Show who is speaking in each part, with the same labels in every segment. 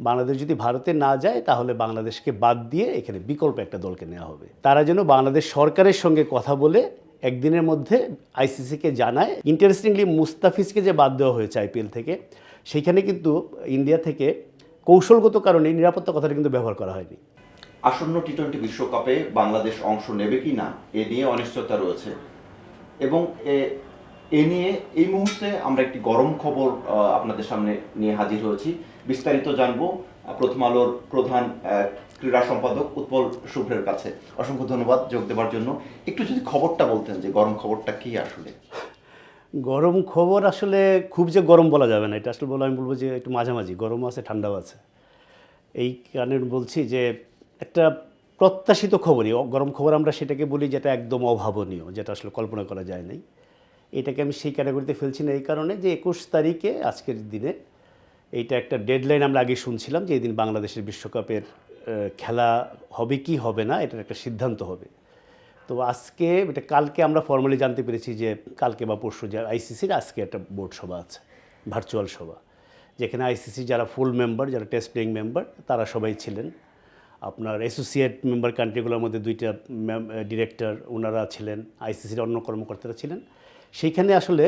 Speaker 1: বাংলাদেশ যদি ভারতে না যায় তাহলে বাংলাদেশকে বাদ দিয়ে এখানে বিকল্প একটা দলকে নেওয়া হবে। তারা যেন বাংলাদেশ সরকারের সঙ্গে কথা বলে একদিনের মধ্যে আইসিসিকে জানায়। ইন্টারেস্টিংলি মুস্তাফিজকে যে বাদ দেওয়া হয়েছে আইপিএল থেকে, সেইখানে কিন্তু ইন্ডিয়া থেকে কৌশলগত কারণে নিরাপত্তা কথাটা কিন্তু ব্যবহার করা হয়নি।
Speaker 2: আসন্ন টি-20 বিশ্বকাপে বাংলাদেশ অংশ নেবে কি না এ নিয়ে অনিশ্চয়তা রয়েছে এবং এ নিয়ে এই মুহূর্তে আমরা একটি গরম খবর আপনাদের সামনে নিয়ে হাজির হয়েছি। বিস্তারিত জানবো প্রথম আলোর প্রধান ক্রীড়া সম্পাদক উৎপল শুভ্রের কাছে। অসংখ্য ধন্যবাদ যোগ দেওয়ার জন্য। একটু যদি খবরটা বলতেন যে গরম খবরটা কি আসলে।
Speaker 1: গরম খবর আসলে খুব যে গরম বলা যাবে না, এটা আসলে আমি বলবো যে একটু মাঝামাঝি, গরমও আছে ঠান্ডাও আছে। এই কারণে বলছি যে একটা প্রত্যাশিত খবরই গরম খবর, আমরা সেটাকে বলি যেটা একদম অভাবনীয়, যেটা আসলে কল্পনা করা যায় নাই। এটাকে আমি সেই ক্যাটাগরিতে ফেলছি না এই কারণে যে 21 তারিখে আজকের দিনে এইটা একটা ডেডলাইন আমরা আগে শুনছিলাম যে এই দিন বাংলাদেশের বিশ্বকাপের খেলা হবে কি হবে না এটার একটা সিদ্ধান্ত হবে। তো আজকে এটা কালকে আমরা ফর্মালি জানতে পেরেছি যে কালকে বা পরশু যে আইসিসির আজকে একটা বোর্ড সভা আছে, ভার্চুয়াল সভা, যেখানে আইসিসি যারা ফুল মেম্বার, যারা টেস্ট প্লেয়িং মেম্বার, তারা সবাই ছিলেন। আপনার অ্যাসোসিয়েট মেম্বার কান্ট্রিগুলোর মধ্যে 2টা ডিরেক্টর ওনারা ছিলেন, আইসিসির অন্য কর্মকর্তারা ছিলেন। সেইখানে আসলে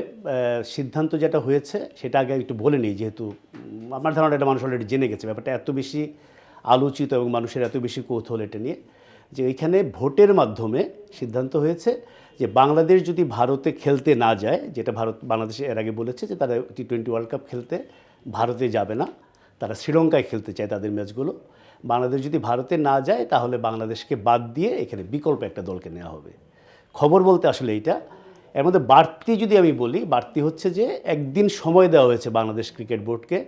Speaker 1: সিদ্ধান্ত যেটা হয়েছে সেটা আগে একটু বলে নিই, যেহেতু আমার ধারণা এটা মানুষ অলরেডি জেনে গেছে। ব্যাপারটা এত বেশি আলোচিত এবং মানুষের এত বেশি কৌতূহল এটা নিয়ে যে এইখানে ভোটের মাধ্যমে সিদ্ধান্ত হয়েছে যে বাংলাদেশ যদি ভারতে খেলতে না যায়, যেটা বাংলাদেশ এর আগে বলেছে যে তারা টি-20 ওয়ার্ল্ড কাপ খেলতে ভারতে যাবে না, তারা শ্রীলঙ্কায় খেলতে চায় তাদের ম্যাচগুলো। বাংলাদেশ যদি ভারতে না যায় তাহলে বাংলাদেশকে বাদ দিয়ে এখানে বিকল্প একটা দলকে নেওয়া হবে। খবর বলতে আসলে এইটা। এর মধ্যে বাড়তি যদি আমি বলি, বাড়তি হচ্ছে যে একদিন সময় দেওয়া হয়েছে বাংলাদেশ ক্রিকেট বোর্ডকে,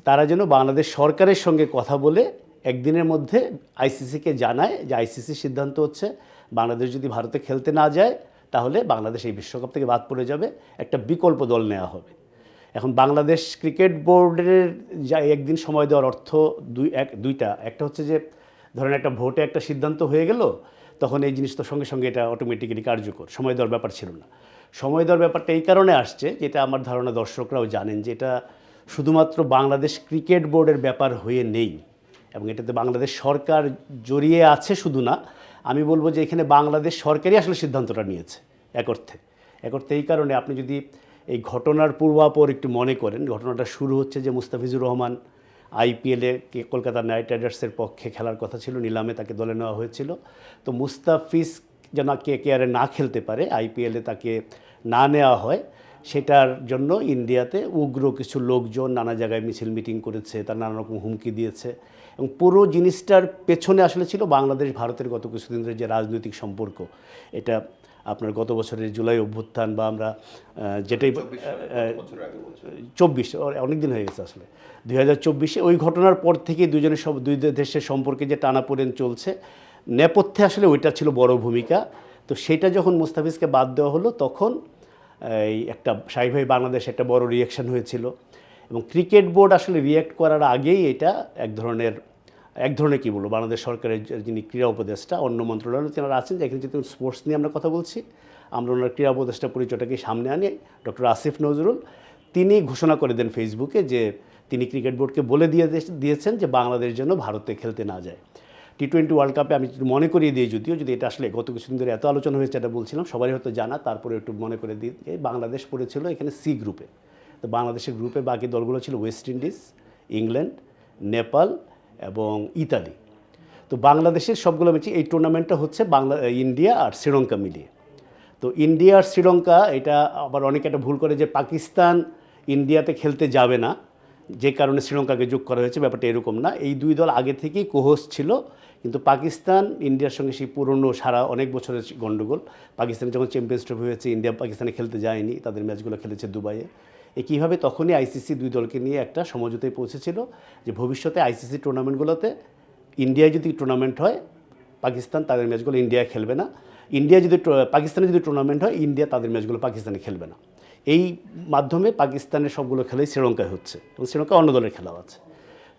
Speaker 1: তারা যেন বাংলাদেশ সরকারের সঙ্গে কথা বলে একদিনের মধ্যে আইসিসিকে জানায় যে আইসিসির সিদ্ধান্ত হচ্ছে বাংলাদেশ যদি ভারতে খেলতে না যায় তাহলে বাংলাদেশ এই বিশ্বকাপ থেকে বাদ পড়ে যাবে, একটা বিকল্প দল নেওয়া হবে। এখন বাংলাদেশ ক্রিকেট বোর্ডের যা একদিন সময় দেওয়ার অর্থ দুইটা। একটা হচ্ছে যে ধরেন একটা ভোটে একটা সিদ্ধান্ত হয়ে গেল, তখন এই জিনিসটার সঙ্গে সঙ্গে এটা অটোমেটিক্যালি কার্যকর, সময় দেওয়ার ব্যাপার ছিল না। সময় দেওয়ার ব্যাপারটা এই কারণে আসছে, যেটা আমার ধারণা দর্শকরাও জানেন, যে এটা শুধুমাত্র বাংলাদেশ ক্রিকেট বোর্ডের ব্যাপার হয়ে নেই এবং এটাতে বাংলাদেশ সরকার জড়িয়ে আছে শুধু না, আমি বলবো যে এখানে বাংলাদেশ সরকারই আসলে সিদ্ধান্তটা নিয়েছে এক অর্থে। এই কারণে আপনি যদি এই ঘটনার পূর্বাপর একটু মনে করেন, ঘটনাটা শুরু হচ্ছে যে মুস্তাফিজুর রহমান আইপিএলে কলকাতা নাইট রাইডার্সের পক্ষে খেলার কথা ছিল, নিলামে তাকে দলে নেওয়া হয়েছিল। তো মুস্তাফিজ যেন কেকেআরে না খেলতে পারে, আইপিএলে তাকে না নেওয়া হয়, সেটার জন্য ইন্ডিয়াতে উগ্র কিছু লোকজন নানা জায়গায় মিছিল মিটিং করেছে, তার নানা রকম হুমকি দিয়েছে এবং পুরো জিনিসটার পেছনে আসলে ছিল বাংলাদেশ ভারতের গত কিছুদিন ধরে যে রাজনৈতিক সম্পর্ক। এটা আপনার গত বছরের জুলাই অভ্যুত্থান বা আমরা যেটাই 24 অনেক দিন হয়ে গেছে আসলে 2024 ওই ঘটনার পর থেকেই দুই দেশের সম্পর্কে যে টানাপোড়েন চলছে, নেপথ্যে আসলে ওইটা ছিল বড় ভূমিকা। তো সেটা যখন মুস্তাফিজকে বাদ দেওয়া হলো তখন এই একটা স্বাভাবিকভাবে বাংলাদেশে একটা বড় রিয়াকশান হয়েছিল এবং ক্রিকেট বোর্ড আসলে রিয়্যাক্ট করার আগেই এটা এক ধরনের কী বলবো, বাংলাদেশ সরকারের যিনি ক্রীড়া উপদেষ্টা, অন্য মন্ত্রণালয়ে তেনারা আছেন, যে এখানে যেহেতু স্পোর্টস নিয়ে আমরা কথা বলছি, আমরা ওনার ক্রীড়া উপদেষ্টা পরিচয়টাকে সামনে আনে ডক্টর আসিফ নজরুল, তিনি ঘোষণা করে দেন ফেসবুকে যে তিনি ক্রিকেট বোর্ডকে বলে দিয়েছেন যে বাংলাদেশ যেন ভারতে খেলতে না যায়। টি-20 ওয়ার্ল্ড কাপে আমি মনে করিয়ে দিই, যদি এটা আসলে গত কিছুদিন ধরে এত আলোচনা হয়েছে এটা বলছিলাম, সবারই হয়তো জানা, তারপরে একটু মনে করে দিই যে বাংলাদেশ পড়েছিল এখানে সি গ্রুপে। তো বাংলাদেশের গ্রুপে বাকি দলগুলো ছিল ওয়েস্ট ইন্ডিজ, ইংল্যান্ড, নেপাল এবং ইতালি। তো বাংলাদেশের সবগুলো ম্যাচই, এই টুর্নামেন্টটা হচ্ছে ইন্ডিয়া আর শ্রীলঙ্কা মিলিয়ে। তো ইন্ডিয়া আর শ্রীলঙ্কা, এটা আবার অনেকে একটা ভুল করে যে পাকিস্তান ইন্ডিয়াতে খেলতে যাবে না, যে কারণে শ্রীলঙ্কাকে যোগ করা হয়েছে, ব্যাপারটা এরকম না। এই দুই দল আগে থেকেই কোহোস্ট ছিল, কিন্তু পাকিস্তান ইন্ডিয়ার সঙ্গে সেই পুরনো সারা অনেক বছরের গণ্ডগোল। পাকিস্তানে যখন চ্যাম্পিয়ন্স ট্রফি হয়েছে, ইন্ডিয়া পাকিস্তানে খেলতে যায়নি, তাদের ম্যাচগুলো খেলেছে দুবাইয়ে। একইভাবে তখনই আইসিসি দুই দলকে নিয়ে একটা সমঝোতায় পৌঁছেছিল যে ভবিষ্যতে আইসিসি টুর্নামেন্টগুলোতে ইন্ডিয়ায় যদি টুর্নামেন্ট হয়, পাকিস্তান তাদের ম্যাচগুলো ইন্ডিয়া খেলবে না, পাকিস্তানে যদি টুর্নামেন্ট হয়, ইন্ডিয়া তাদের ম্যাচগুলো পাকিস্তানে খেলবে না। এই মাধ্যমে পাকিস্তানের সবগুলো খেলাই শ্রীলঙ্কায় হচ্ছে এবং শ্রীলঙ্কা অন্য দলের খেলাও আছে।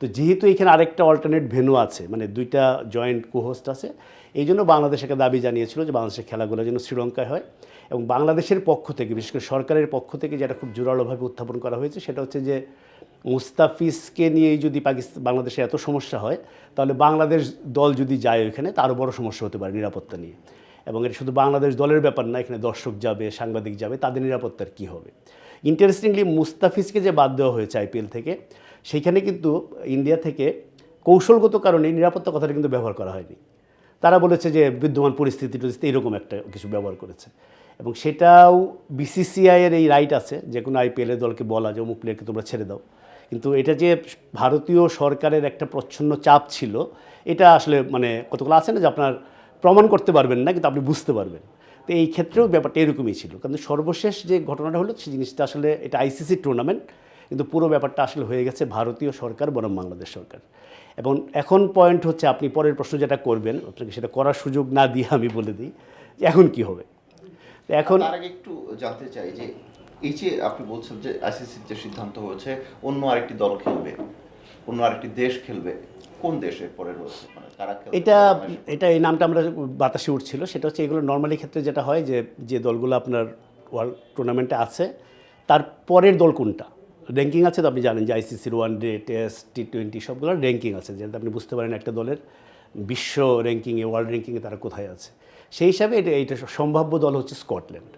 Speaker 1: তো যেহেতু এখানে আরেকটা অল্টারনেট ভেন্যু আছে, মানে দুইটা জয়েন্ট কোহোস্ট আছে, এই জন্য বাংলাদেশ একটা দাবি জানিয়েছিল যে বাংলাদেশের খেলাগুলো যেন শ্রীলঙ্কায় হয়। এবং বাংলাদেশের পক্ষ থেকে, বিশেষ করে সরকারের পক্ষ থেকে যেটা খুব জোরালোভাবে উত্থাপন করা হয়েছে, সেটা হচ্ছে যে মুস্তাফিজকে নিয়েই যদি বাংলাদেশে এত সমস্যা হয়, তাহলে বাংলাদেশ দল যদি যায় ওইখানে তারও বড় সমস্যা হতে পারে নিরাপত্তা নিয়ে। এবং এটা শুধু বাংলাদেশ দলের ব্যাপার না, এখানে দর্শক যাবে, সাংবাদিক যাবে, তাদের নিরাপত্তার কী হবে। ইন্টারেস্টিংলি মুস্তাফিজকে যে বাদ দেওয়া হয়েছে আইপিএল থেকে, সেইখানে কিন্তু ইন্ডিয়া থেকে কৌশলগত কারণে নিরাপত্তা কথাটা কিন্তু ব্যবহার করা হয়নি। তারা বলেছে যে বিদ্যমান পরিস্থিতি এরকম একটা কিছু ব্যবহার করেছে। এবং সেটাও বিসিসিআইয়ের এই রাইট আছে যে কোনো আইপিএলের দলকে বলা যে অমুক প্লেয়ারকে তোমরা ছেড়ে দাও। কিন্তু এটা যে ভারতীয় সরকারের একটা প্রচ্ছন্ন চাপ ছিল, এটা আসলে মানে কতগুলো আছে না যে আপনার প্রমাণ করতে পারবেন না, কিন্তু আপনি বুঝতে পারবেন। তো এই ক্ষেত্রেও ব্যাপারটা এরকমই ছিল, কারণ সর্বশেষ যে ঘটনাটা হলো সেই জিনিসটা আসলে এটা আইসিসি টুর্নামেন্ট, কিন্তু পুরো ব্যাপারটা আসলে হয়ে গেছে ভারতীয় সরকার বনাম বাংলাদেশ সরকার। এবং এখন পয়েন্ট হচ্ছে, আপনি পরের প্রশ্ন যেটা করবেন, আপনাকে সেটা করার সুযোগ না দিয়ে আমি বলে দিই যে এখন কি হবে। এখন
Speaker 2: তার আগে একটু জানতে চাই যে এই যে আপনি বলছেন যে আইসিসির যে সিদ্ধান্ত হয়েছে অন্য আরেকটি দল খেলবে, অন্য আরেকটি দেশ খেলবে, কোন দেশে পরে রয়েছে, মানে কারা খেলবে?
Speaker 1: এটা এই নামটা আমরা বাতাসে উঠছিল, সেটা হচ্ছে এগুলো নর্মালি ক্ষেত্রে যেটা হয় যে দলগুলো আপনার ওয়ার্ল্ড টুর্নামেন্টে আছে তার পরের দল কোনটা র্যাঙ্কিং আছে। তো আপনি জানেন যে আইসিসির ওয়ানডে, টেস্ট, টি20 সবগুলোর র্যাঙ্কিং আছে, যাতে আপনি বুঝতে পারেন একটা দলের বিশ্ব র্যাঙ্কিংয়ে, ওয়ার্ল্ড র্যাঙ্কিংয়ে তারা কোথায় আছে। সেই হিসাবে এইটা সম্ভাব্য দল হচ্ছে স্কটল্যান্ড।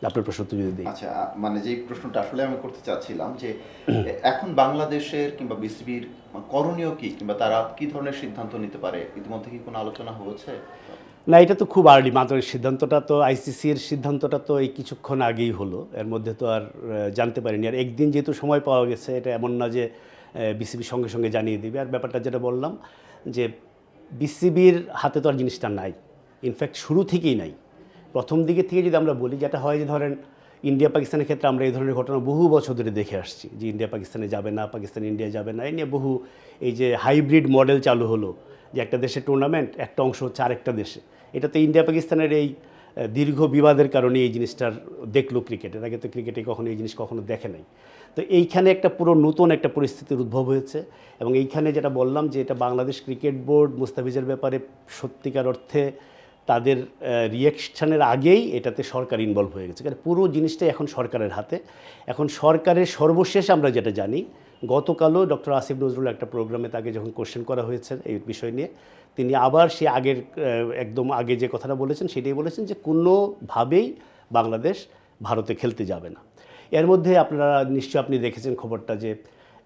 Speaker 1: আপনার প্রশ্ন তো যদি দিই।
Speaker 2: আচ্ছা, মানে যে প্রশ্নটা আসলে আমি করতে চাচ্ছিলাম যে এখন বাংলাদেশের কিংবা বিসিবির করণীয় কি, কিংবা তারা কি ধরনের সিদ্ধান্ত নিতে পারে, ইতিমধ্যে কি কোনো আলোচনা হয়েছে?
Speaker 1: না, এটা তো খুব আর্লি। মাত্র সিদ্ধান্তটা তো আইসিসির সিদ্ধান্তটা তো এই কিছুক্ষণ আগেই হলো, এর মধ্যে তো আর জানতে পারিনি। আর একদিন যেহেতু সময় পাওয়া গেছে, এটা এমন না যে বিসিবি সঙ্গে সঙ্গে জানিয়ে দিবে। আর ব্যাপারটা যেটা বললাম যে বিসিবির হাতে তো আর জিনিসটা নাই, ইনফ্যাক্ট শুরু থেকেই নাই। প্রথম দিকে থেকে যদি আমরা বলি, যেটা হয় যে ধরেন ইন্ডিয়া পাকিস্তানের ক্ষেত্রে আমরা এই ধরনের ঘটনা বহু বছর ধরে দেখে আসছি, যে ইন্ডিয়া পাকিস্তানে যাবে না, পাকিস্তান ইন্ডিয়া যাবে না, এই নিয়ে বহু এই যে হাইব্রিড মডেল চালু হলো, যে একটা দেশের টুর্নামেন্ট একটা অংশ হচ্ছে আরেকটা দেশে। এটা তো ইন্ডিয়া পাকিস্তানের এই দীর্ঘ বিবাদের কারণে এই জিনিসটার দেখলো ক্রিকেটের আগে তো ক্রিকেটে কখনো এই জিনিস কখনো দেখে নাই। তো এইখানে একটা পুরো নতুন একটা পরিস্থিতির উদ্ভব হয়েছে। এবং এইখানে যেটা বললাম যে এটা বাংলাদেশ ক্রিকেট বোর্ড মুস্তাফিজের ব্যাপারে সত্যিকার অর্থে তাদের রিয়াকশানের আগেই এটাতে সরকার ইনভলভ হয়ে গেছে, কারণ পুরো জিনিসটাই এখন সরকারের হাতে। এখন সরকারের সর্বশেষ আমরা যেটা জানি, গতকালও ডক্টর আসিফ নজরুল একটা প্রোগ্রামে তাকে যখন কোশ্চেন করা হয়েছে এই বিষয় নিয়ে, তিনি আবার সে আগের একদম আগে যে কথাটা বলেছেন সেটাই বলেছেন যে কোনোভাবেই বাংলাদেশ ভারতে খেলতে যাবে না। এর মধ্যে আপনারা নিশ্চয়ই আপনি দেখেছেন খবরটা, যে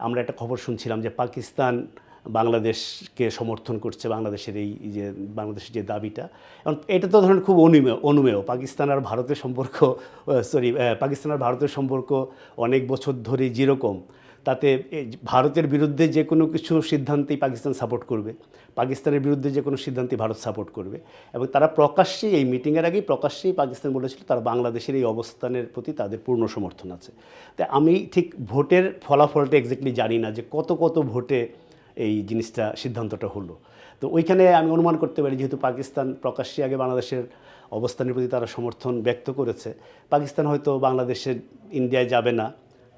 Speaker 1: আমরা একটা খবর শুনছিলাম যে পাকিস্তান বাংলাদেশকে সমর্থন করছে, বাংলাদেশের এই যে বাংলাদেশের যে দাবিটা। এবং এটা তো ধরেন খুব অনুমেয়। পাকিস্তান আর ভারতের সম্পর্ক পাকিস্তান আর ভারতের সম্পর্ক অনেক বছর ধরে যেরকম, তাতে ভারতের বিরুদ্ধে যে কোনো কিছু সিদ্ধান্তেই পাকিস্তান সাপোর্ট করবে, পাকিস্তানের বিরুদ্ধে যে কোনো সিদ্ধান্তে ভারত সাপোর্ট করবে। এবং তারা প্রকাশ্যেই এই মিটিংয়ের আগেই প্রকাশ্যেই পাকিস্তান বলেছিল তারা বাংলাদেশের এই অবস্থানের প্রতি তাদের পূর্ণ সমর্থন আছে। তাই আমি ঠিক ভোটের ফলাফলটা এক্স্যাক্টলি জানি না যে কত ভোটে এই জিনিসটা সিদ্ধান্তটা হলো। তো ওইখানে আমি অনুমান করতে পারি, যেহেতু পাকিস্তান প্রকাশ্যে আগে বাংলাদেশের অবস্থানের প্রতি তারা সমর্থন ব্যক্ত করেছে, পাকিস্তান হয়তো বাংলাদেশের ইন্ডিয়ায় যাবে না,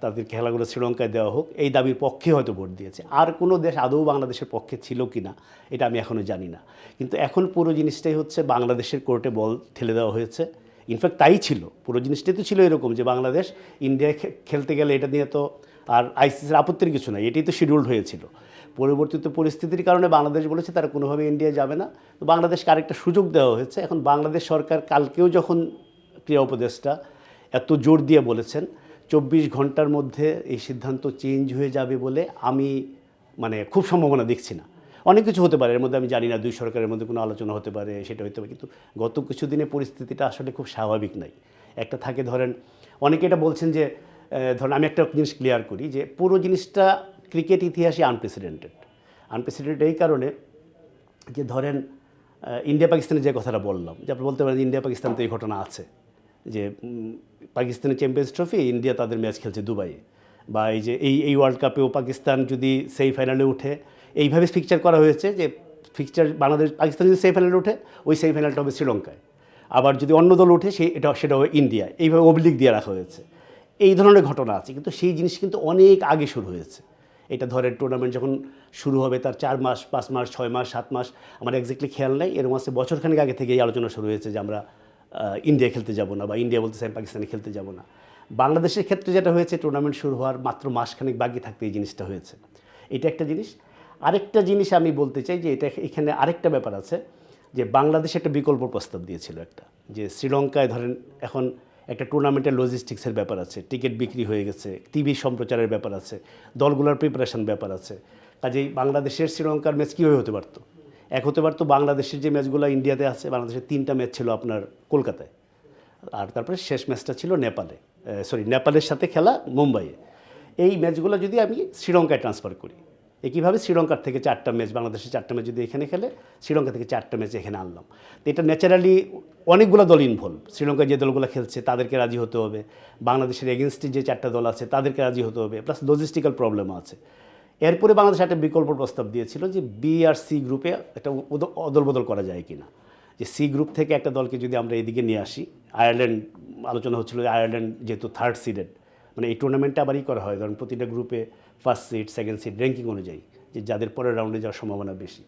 Speaker 1: তাদের খেলাগুলো শ্রীলঙ্কায় দেওয়া হোক, এই দাবির পক্ষে হয়তো ভোট দিয়েছে। আর কোনো দেশ আদৌ বাংলাদেশের পক্ষে ছিল কি না এটা আমি এখনও জানি না। কিন্তু এখন পুরো জিনিসটাই হচ্ছে বাংলাদেশের কোর্টে বল ঠেলে দেওয়া হয়েছে। ইনফ্যাক্ট তাই ছিল, পুরো জিনিসটাই তো ছিল এরকম যে বাংলাদেশ ইন্ডিয়ায় খেলতে গেলে এটা নিয়ে তো আর আইসিসির আপত্তির কিছু নাই, এটাই তো শিডিউলড হয়েছিল। পরিবর্তিত পরিস্থিতির কারণে বাংলাদেশ বলেছে তারা কোনোভাবে ইন্ডিয়া যাবে না, তো বাংলাদেশকে আরেকটা সুযোগ দেওয়া হয়েছে। এখন বাংলাদেশ সরকার কালকেও যখন ক্রীড়া উপদেষ্টা এত জোর দিয়ে বলেছেন 24 ঘন্টার মধ্যে এই সিদ্ধান্ত চেঞ্জ হয়ে যাবে বলে, আমি মানে খুব সম্ভাবনা দেখছি না। অনেক কিছু হতে পারে এর মধ্যে, আমি জানি না, দুই সরকারের মধ্যে কোনো আলোচনা হতে পারে, সেটা হতে পারে। কিন্তু গত কিছুদিনে পরিস্থিতিটা আসলে খুব স্বাভাবিক নাই। একটা থাকে ধরেন, অনেকে এটা বলছেন যে ধরেন আমি একটা জিনিস ক্লিয়ার করি যে পুরো জিনিসটা ক্রিকেট ইতিহাসে আনপ্রেসিডেন্টেড এই কারণে যে ধরেন ইন্ডিয়া পাকিস্তানের যে কথাটা বললাম, যে আপনি বলতে পারেন ইন্ডিয়া পাকিস্তান তো এই ঘটনা আছে, যে পাকিস্তানের চ্যাম্পিয়ন্স ট্রফি ইন্ডিয়া তাদের ম্যাচ খেলছে দুবাইয়ে, বা এই যে এই ওয়ার্ল্ড কাপেও পাকিস্তান যদি সেমিফাইনালে উঠে, এইভাবে ফিকচার করা হয়েছে যে ফিকচার বাংলাদেশ পাকিস্তান যদি সেমিফাইনালে উঠে ওই সেমিফাইনালটা হবে শ্রীলঙ্কায়, আবার যদি অন্য দল উঠে সেটা হবে ইন্ডিয়া, এইভাবে অবলিক দিয়ে রাখা হয়েছে। এই ধরনের ঘটনা আছে, কিন্তু সেই জিনিস কিন্তু অনেক আগে শুরু হয়েছে। এটা ধরেন টুর্নামেন্ট যখন শুরু হবে তার 4 মাস 5 মাস 6 মাস 7 মাস আমার এক্স্যাক্টলি খেয়াল নেই, এর মাসে বছরখানেক আগে থেকে এই আলোচনা শুরু হয়েছে যে আমরা ইন্ডিয়া খেলতে যাব না, বা ইন্ডিয়া বলতে চাই পাকিস্তানে খেলতে যাব না। বাংলাদেশের ক্ষেত্রে যেটা হয়েছে, টুর্নামেন্ট শুরু হওয়ার মাত্র মাসখানেক বাকি থাকতে এই জিনিসটা হয়েছে। এটা একটা জিনিস। আরেকটা জিনিস আমি বলতে চাই যে এখানে আরেকটা ব্যাপার আছে, যে বাংলাদেশ একটা বিকল্প প্রস্তাব দিয়েছিল একটা, যে শ্রীলঙ্কায় ধরেন এখন একটা টুর্নামেন্টের লজিস্টিক্সের ব্যাপার আছে, টিকিট বিক্রি হয়ে গেছে, টিভি সম্প্রচারের ব্যাপার আছে, দলগুলোর প্রিপারেশন ব্যাপার আছে। কাজেই বাংলাদেশের শ্রীলঙ্কার ম্যাচ কীভাবে হতে পারতো? এক হতে পারতো বাংলাদেশের যে ম্যাচগুলো ইন্ডিয়াতে আছে, বাংলাদেশের 3টা ম্যাচ ছিল আপনার কলকাতায়, আর তারপরে শেষ ম্যাচটা ছিল নেপালের সাথে খেলা মুম্বাইয়ে। এই ম্যাচগুলো যদি আমি শ্রীলঙ্কায় ট্রান্সফার করি, একইভাবে শ্রীলঙ্কার থেকে 4টা ম্যাচ, বাংলাদেশের 4টা ম্যাচ যদি এখানে খেলে, শ্রীলঙ্কা থেকে 4টা ম্যাচ এখানে আনলাম, তো এটা ন্যাচারালি অনেকগুলো দল ইনভলভ। শ্রীলঙ্কায় যে দলগুলো খেলছে তাদেরকে রাজি হতে হবে, বাংলাদেশের এগেনস্টে যে 4টা দল আছে তাদেরকে রাজি হতে হবে, প্লাস লজিস্টিক্যাল প্রবলেমও আছে। এরপরে বাংলাদেশ একটা বিকল্প প্রস্তাব দিয়েছিল যে বি আর সি গ্রুপে একটা অদল বদল করা যায় কিনা, যে সি গ্রুপ থেকে একটা দলকে যদি আমরা এদিকে নিয়ে আসি। আয়ারল্যান্ড আলোচনা হচ্ছিল, আয়ারল্যান্ড যেহেতু 3rd সিডেড, মানে এই টুর্নামেন্টটা আবারই করা হয়, ধরুন প্রতিটা গ্রুপে 1st seed 2nd seed ranking অনুযায়ী, যে যাদের পরের রাউন্ডে যাওয়ার সম্ভাবনা বেশি।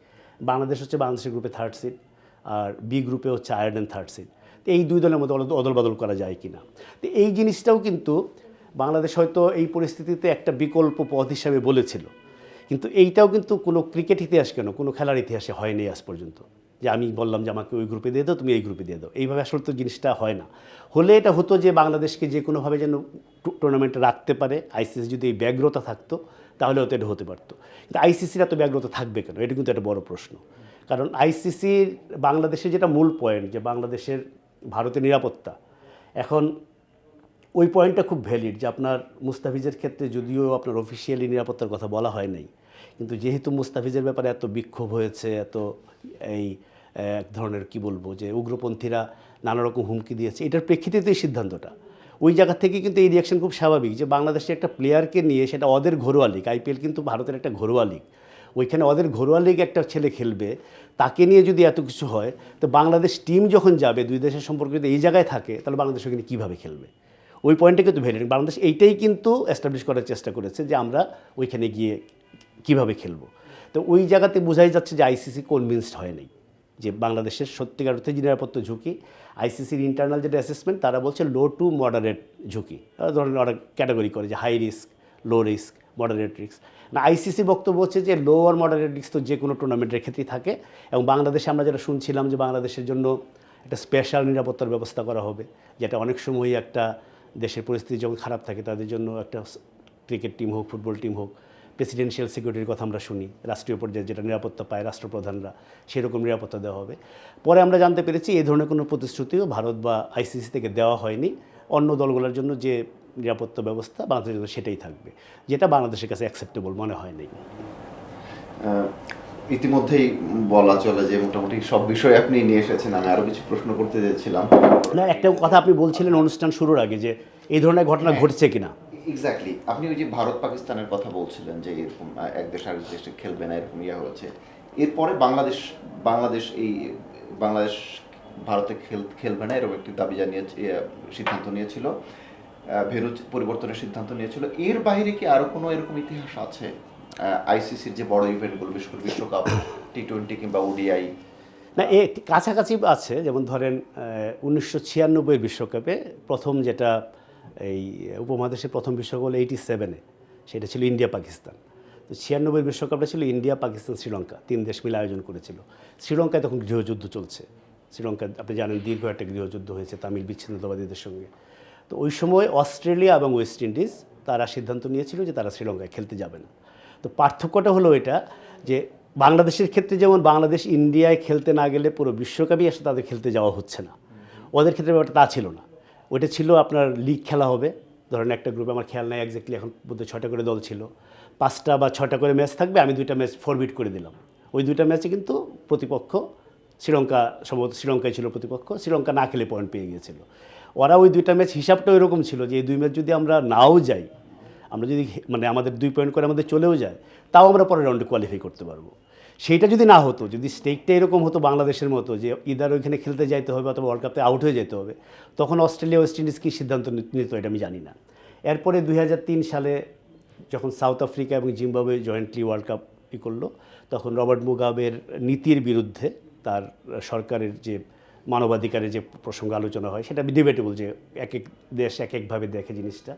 Speaker 1: বাংলাদেশ হচ্ছে বাংলাদেশের গ্রুপে 3rd সিড, আর বি গ্রুপে হচ্ছে আয়ারল্যান্ড 3rd সিড। তো এই দুই দলের মধ্যে অদল বদল করা যায় কিনা, তো এই জিনিসটাও কিন্তু বাংলাদেশ হয়তো এই পরিস্থিতিতে একটা বিকল্প পথ হিসাবে বলেছিল। কিন্তু এইটাও কিন্তু কোনো ক্রিকেট ইতিহাস কেন, কোনো খেলার ইতিহাসে হয়নি আজ পর্যন্ত, যে আমি বললাম যে আমাকে ওই গ্রুপে দিয়ে দাও, তুমি এই গ্রুপে দিয়ে দাও। এইভাবে আসলে তো জিনিসটা হয় না। হলে এটা হতো যে বাংলাদেশকে যে কোনোভাবে যেন টুর্নামেন্টে রাখতে পারে, আইসিসি যদি এই ব্যগ্রতা থাকতো তাহলে হয়তো এটা হতে পারতো। কিন্তু আইসিসির এত ব্যগ্রতা থাকবে কেন, এটা কিন্তু একটা বড় প্রশ্ন। কারণ আইসিসির বাংলাদেশের যেটা মূল পয়েন্ট, যে বাংলাদেশের ভারতের নিরাপত্তা, এখন ওই পয়েন্টটা খুব ভ্যালিড, যে আপনার মুস্তাফিজের ক্ষেত্রে যদিও আপনার অফিসিয়ালি নিরাপত্তার কথা বলা হয় নাই, কিন্তু যেহেতু মুস্তাফিজের ব্যাপারে এত বিক্ষোভ হয়েছে, এত এই এক ধরনের কি বলবো, যে উগ্রপন্থীরা নানা রকম হুমকি দিয়েছে, এটার প্রেক্ষিতে তো এই সিদ্ধান্তটা, ওই জায়গা থেকে কিন্তু এই রিয়াকশন খুব স্বাভাবিক, যে বাংলাদেশের একটা প্লেয়ারকে নিয়ে, সেটা ওদের ঘরোয়া লিগ, আইপিএল কিন্তু ভারতের একটা ঘরোয়া লিগ, ওইখানে ওদের ঘরোয়া লিগ একটা ছেলে খেলবে, তাকে নিয়ে যদি এত কিছু হয়, তো বাংলাদেশ টিম যখন যাবে, দুই দেশের সম্পর্ক যদি এই জায়গায় থাকে, তাহলে বাংলাদেশ ওখানে কীভাবে খেলবে? ওই পয়েন্টে কিন্তু ভ্যালিড। বাংলাদেশ এইটাই কিন্তু এস্টাবলিশ করার চেষ্টা করেছে, যে আমরা ওইখানে গিয়ে কীভাবে খেলবো। তো ওই জায়গাতে বোঝাই যাচ্ছে যে আইসিসি কনভিন্সড হয় নাই যে বাংলাদেশের সত্যিকার অর্থে যে নিরাপত্তা ঝুঁকি। আইসিসির ইন্টারনাল যেটা অ্যাসেসমেন্ট, তারা বলছে লো টু মডারেট ঝুঁকি, ধরেন ওরা ক্যাটাগরি করে যে high risk, low risk, moderate risk. না, আইসিসি বক্তব্য হচ্ছে যে লো আর মডারেট রিস্ক তো যে কোনো টুর্নামেন্টের ক্ষেত্রেই থাকে, এবং বাংলাদেশে আমরা যেটা শুনছিলাম যে বাংলাদেশের জন্য একটা স্পেশাল নিরাপত্তার ব্যবস্থা করা হবে, যেটা অনেক সময়ই একটা দেশের পরিস্থিতি যখন খারাপ থাকে তাদের জন্য একটা ক্রিকেট টিম হোক, ফুটবল টিম হোক, প্রেসিডেন্সিয়াল সিকিউরিটির কথা আমরা শুনি, রাষ্ট্রীয় পর্যায়ে যেটা নিরাপত্তা পায় রাষ্ট্রপ্রধানরা, সেরকম নিরাপত্তা দেওয়া হবে। পরে আমরা জানতে পেরেছি এই ধরনের কোনো প্রতিশ্রুতিও ভারত বা আইসিসি থেকে দেওয়া হয়নি। অন্য দলগুলোর জন্য যে নিরাপত্তা ব্যবস্থা বাংলাদেশের জন্য সেটাই থাকবে, যেটা বাংলাদেশের কাছে অ্যাকসেপ্টেবল মনে হয়নি।
Speaker 2: ইতিমধ্যেই বলা চলে যে মোটামুটি সব বিষয় আপনি নিয়ে এসেছেন। আমি আরও কিছু প্রশ্ন করতে চেয়েছিলাম।
Speaker 1: না, একটা কথা আপনি বলছিলেন অনুষ্ঠান শুরুর আগে, যে এই ধরনের ঘটনা ঘটছে কিনা।
Speaker 2: এক্স্যাক্টলি, আপনি ওই যে ভারত পাকিস্তানের কথা বলছিলেন, যে এরকম এক দেশ আরেক দেশে খেলবে না, এরকম হয়েছে। এরপরে বাংলাদেশ ভারতে খেলবে না এরকম একটি দাবি সিদ্ধান্ত নিয়েছিল, ভেন্যু পরিবর্তনের সিদ্ধান্ত নিয়েছিল। এর বাইরে কি আরও কোনো এরকম ইতিহাস আছে আইসিসির যে বড় ইভেন্টগুলো, বিশেষ করে বিশ্বকাপ, টি-20 কিংবা ওডিআই?
Speaker 1: না, এ কাছাকাছি আছে। যেমন ধরেন 1996 বিশ্বকাপে প্রথম, যেটা এই উপমহাদেশের প্রথম বিশ্বকাপ হলো 87-এ, সেটা ছিল ইন্ডিয়া পাকিস্তান। তো 96 বিশ্বকাপটা ছিল ইন্ডিয়া, পাকিস্তান, শ্রীলঙ্কা, 3 দেশ মিলে আয়োজন করেছিল। শ্রীলঙ্কায় তখন গৃহযুদ্ধ চলছে। শ্রীলঙ্কা আপনি জানেন দীর্ঘ একটা গৃহযুদ্ধ হয়েছে তামিল বিচ্ছিন্নতাবাদীদের সঙ্গে। তো ওই সময় অস্ট্রেলিয়া এবং ওয়েস্ট ইন্ডিজ তারা সিদ্ধান্ত নিয়েছিল যে তারা শ্রীলঙ্কায় খেলতে যাবে না। তো পার্থক্যটা হলো এটা, যে বাংলাদেশের ক্ষেত্রে যেমন বাংলাদেশ ইন্ডিয়ায় খেলতে না গেলে পুরো বিশ্বকাপই আসলে তাদের খেলতে যাওয়া হচ্ছে না, ওদের ক্ষেত্রে ব্যাপারটা তা ছিল না। ওইটা ছিল আপনার লিগ খেলা হবে, ধরেন একটা গ্রুপে, আমার খেয়াল নাই এক্স্যাক্টলি, এখন বোধহয় 6টা করে দল ছিল, 5টা বা 6টা করে ম্যাচ থাকবে, আমি 2টা ম্যাচ ফরবিট করে দিলাম। ওই 2টা ম্যাচে কিন্তু প্রতিপক্ষ শ্রীলঙ্কা, সম্ভবত শ্রীলঙ্কায় ছিল প্রতিপক্ষ, শ্রীলঙ্কা না খেলে পয়েন্ট পেয়ে গিয়েছিল। ওরা ওই 2টা ম্যাচ হিসাবটাও এরকম ছিল যে এই 2 ম্যাচ যদি আমরা নাও যাই, আমরা যদি মানে আমাদের 2 পয়েন্ট করে আমাদের চলেও যায়, তাও আমরা পরের রাউন্ডে কোয়ালিফাই করতে পারবো। সেইটা যদি না হতো, যদি স্টেকটা এরকম হতো বাংলাদেশের মতো, যে ইদার ওইখানে খেলতে যাইতে হবে অথবা ওয়ার্ল্ড কাপে আউট হয়ে যেতে হবে, তখন অস্ট্রেলিয়া ওয়েস্ট ইন্ডিজ কী সিদ্ধান্ত নিত এটা আমি জানি না। এরপরে 2003 সালে যখন সাউথ আফ্রিকা এবং জিম্বাবুয়ে জয়েন্টলি ওয়ার্ল্ড কাপ করলো, তখন রবার্ট মুগাবের নীতির বিরুদ্ধে, তার সরকারের যে মানবাধিকারের যে প্রসঙ্গ আলোচনা হয় সেটা ডিবেটেবল, যে এক এক দেশ এক একভাবে দেখে জিনিসটা।